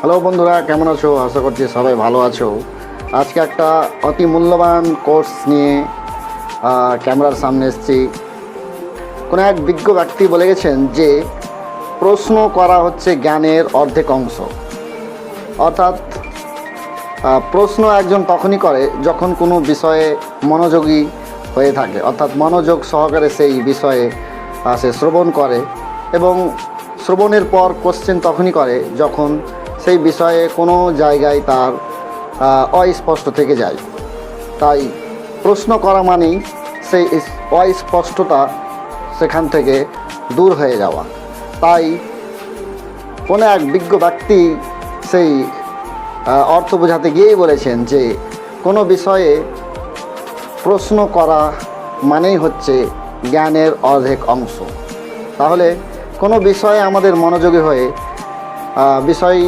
Hello বন্ধুরা, কেমন আছো? আশা করছি সবাই ভালো আছো। আজকে একটা অতি মূল্যবান কোর্স নিয়ে ক্যামেরার সামনে এসেছি। কোনো এক বিজ্ঞ ব্যক্তি বলে গেছেন যে প্রশ্ন করা হচ্ছে জ্ঞানের অর্ধেক অংশ। অর্থাৎ প্রশ্ন একজন তখনই করে যখন কোনো বিষয়ে মনোযোগী হয়ে থাকে, অর্থাৎ মনোযোগ সহকারে সেই বিষয়ে সে শ্রবণ করে, এবং শ্রবণের পর কোশ্চেন তখনই করে যখন সেই বিষয়ে কোনো জায়গায় তার অস্পষ্ট থেকে যায়। তাই প্রশ্ন করা মানেই সেই অস্পষ্টতা সেখান থেকে দূর হয়ে যাওয়া। তাই কোনো এক বিজ্ঞ ব্যক্তি সেই অর্থ বোঝাতে গিয়েই বলেছেন যে কোনো বিষয়ে প্রশ্ন করা মানেই হচ্ছে জ্ঞানের অর্ধেক অংশ। তাহলে কোনো বিষয়ে আমাদের মনোযোগী হয়ে বিষয়